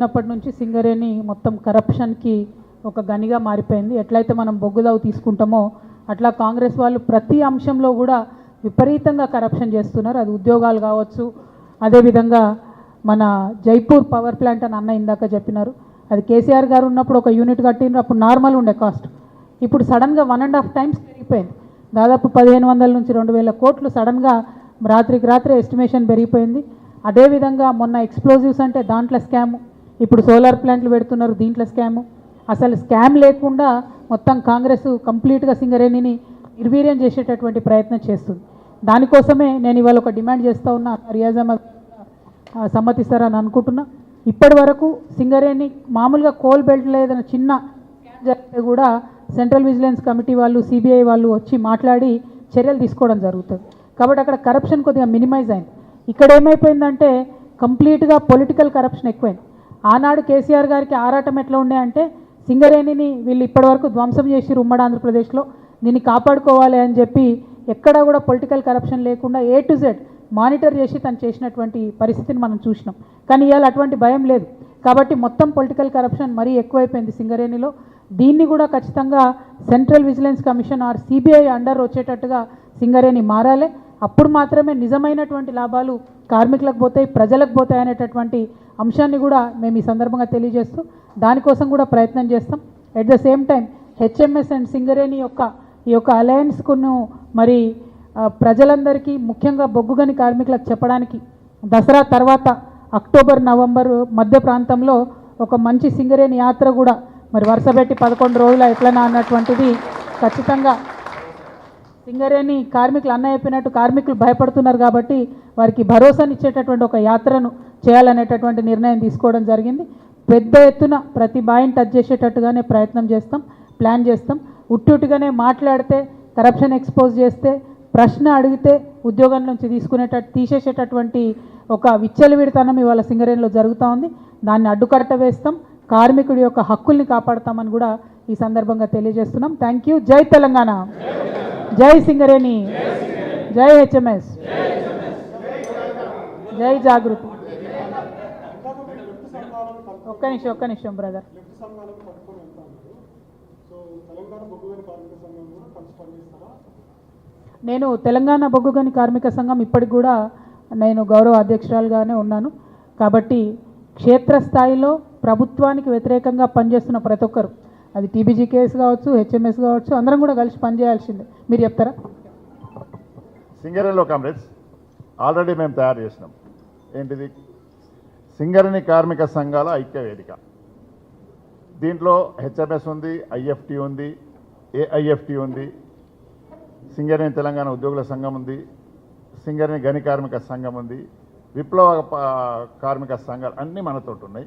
ఉన్నప్పటి నుంచి సింగరేణి మొత్తం కరప్షన్కి ఒక గనిగా మారిపోయింది. ఎట్లయితే మనం బొగ్గుదావు తీసుకుంటామో అట్లా కాంగ్రెస్ వాళ్ళు ప్రతి అంశంలో కూడా విపరీతంగా కరప్షన్ చేస్తున్నారు. అది ఉద్యోగాలు కావచ్చు, అదేవిధంగా మన జైపూర్ పవర్ ప్లాంట్ అని అన్న ఇందాక చెప్పినారు. అది కేసీఆర్ గారు ఉన్నప్పుడు ఒక యూనిట్ కట్టినారు, అప్పుడు నార్మల్ ఉండే కాస్ట్. ఇప్పుడు సడన్గా 1.5 టైమ్స్ పెరిగిపోయింది. దాదాపు 1500 నుంచి 2000 కోట్లు సడన్గా రాత్రికి రాత్రి ఎస్టిమేషన్ పెరిగిపోయింది. అదేవిధంగా మొన్న ఎక్స్ప్లోజివ్స్ అంటే దాంట్లో స్కాము, ఇప్పుడు సోలార్ ప్లాంట్లు పెడుతున్నారు దీంట్లో స్కాము. అసలు స్కామ్ లేకుండా మొత్తం కాంగ్రెస్ కంప్లీట్గా సింగరేణిని నిర్వీర్యం చేసేటటువంటి ప్రయత్నం చేస్తుంది. దానికోసమే నేను ఇవాళ ఒక డిమాండ్ చేస్తూ ఉన్నా, రియాజ్ అహ్మద్ సమ్మతిస్తారని అనుకుంటున్నా. ఇప్పటి వరకు సింగరేణి మామూలుగా కోల్ బెల్ట్లో ఏదైనా చిన్న స్కామ్ జరిగితే కూడా సెంట్రల్ విజిలెన్స్ కమిటీ వాళ్ళు, సిబిఐ వాళ్ళు వచ్చి మాట్లాడి చర్యలు తీసుకోవడం జరుగుతుంది. కాబట్టి అక్కడ కరప్షన్ కొద్దిగా మినిమైజ్ అయింది. ఇక్కడ ఏమైపోయిందంటే కంప్లీట్గా పొలిటికల్ కరప్షన్ ఎక్కువైంది. ఆనాడు కేసీఆర్ గారికి ఆరాటం ఎట్లా ఉండే అంటే సింగరేణిని వీళ్ళు ఇప్పటివరకు ధ్వంసం చేసిరు ఉమ్మడి ఆంధ్రప్రదేశ్లో, దీన్ని కాపాడుకోవాలి అని చెప్పి ఎక్కడా కూడా పొలిటికల్ కరప్షన్ లేకుండా A to Z మానిటర్ చేసి తను చేసినటువంటి పరిస్థితిని మనం చూసినాం. కానీ ఇవాళ అటువంటి భయం లేదు. కాబట్టి మొత్తం పొలిటికల్ కరప్షన్ మరీ ఎక్కువైపోయింది సింగరేణిలో. దీన్ని కూడా ఖచ్చితంగా central vigilance commission or CBI under వచ్చేటట్టుగా సింగరేణి మారాలి. అప్పుడు మాత్రమే నిజమైనటువంటి లాభాలు కార్మికులకు పోతాయి, ప్రజలకు పోతాయి అనేటటువంటి అంశాన్ని కూడా మేము ఈ సందర్భంగా తెలియజేస్తూ దానికోసం కూడా ప్రయత్నం చేస్తాం. At the same time HMS and Singareni ఈ యొక్క అలయన్స్కును మరి ప్రజలందరికీ ముఖ్యంగా బొగ్గుగని కార్మికులకు చెప్పడానికి దసరా తర్వాత అక్టోబర్ నవంబర్ మధ్య ప్రాంతంలో ఒక మంచి సింగరేణి యాత్ర కూడా మరి వరుసపెట్టి 11 రోజుల ఎట్లనా అన్నటువంటిది ఖచ్చితంగా సింగరేణి కార్మికులు అన్న చెప్పినట్టు కార్మికులు భయపడుతున్నారు కాబట్టి వారికి భరోసానిచ్చేటటువంటి ఒక యాత్రను చేయాలనేటటువంటి నిర్ణయం తీసుకోవడం జరిగింది. పెద్ద ఎత్తున ప్రతి బాయిని టచ్ చేసేటట్టుగానే ప్రయత్నం చేస్తాం, ప్లాన్ చేస్తాం. ఉట్టుగానే మాట్లాడితే, కరప్షన్ ఎక్స్పోజ్ చేస్తే, ప్రశ్న అడిగితే ఉద్యోగం నుంచి తీసేసేటటువంటి ఒక విచ్చలవిడితనం ఇవాళ సింగరేణిలో జరుగుతూ ఉంది. దాన్ని అడ్డుకట్ట వేస్తాం, కార్మికుడి యొక్క హక్కుల్ని కాపాడుతామని కూడా ఈ సందర్భంగా తెలియజేస్తున్నాం. Thank you. జై తెలంగాణ, జై సింగరేణి, జై హెచ్ఎంఎస్, జై జాగృతి. ఒక్క నిమిషం బ్రదర్. నేను తెలంగాణ బొగ్గుగని కార్మిక సంఘం ఇప్పటికి కూడా నేను గౌరవ అధ్యక్షురాలుగానే ఉన్నాను. కాబట్టి క్షేత్రస్థాయిలో ప్రభుత్వానికి వ్యతిరేకంగా పనిచేస్తున్న ప్రతి ఒక్కరు, అది టీబీజీ కేసు కావచ్చు, హెచ్ఎంఎస్ కావచ్చు, అందరం కూడా కలిసి పనిచేయాల్సిందే. మీరు చెప్తారా? సింగరేణిలో కామ్రేడ్స్ ఆల్రెడీ మేము తయారు చేసినాం. ఏంటిది? సింగరేణి కార్మిక సంఘాల ఐక్య వేదిక. దీంట్లో హెచ్ఎంఎస్ ఉంది, ఐఎఫ్టీ ఉంది, ఏఐఎఫ్టీ ఉంది, సింగరేణి తెలంగాణ ఉద్యోగుల సంఘం ఉంది, సింగరేణి గని కార్మిక సంఘం ఉంది, విప్లవ కార్మిక సంఘాలు అన్నీ మనతోటి ఉన్నాయి.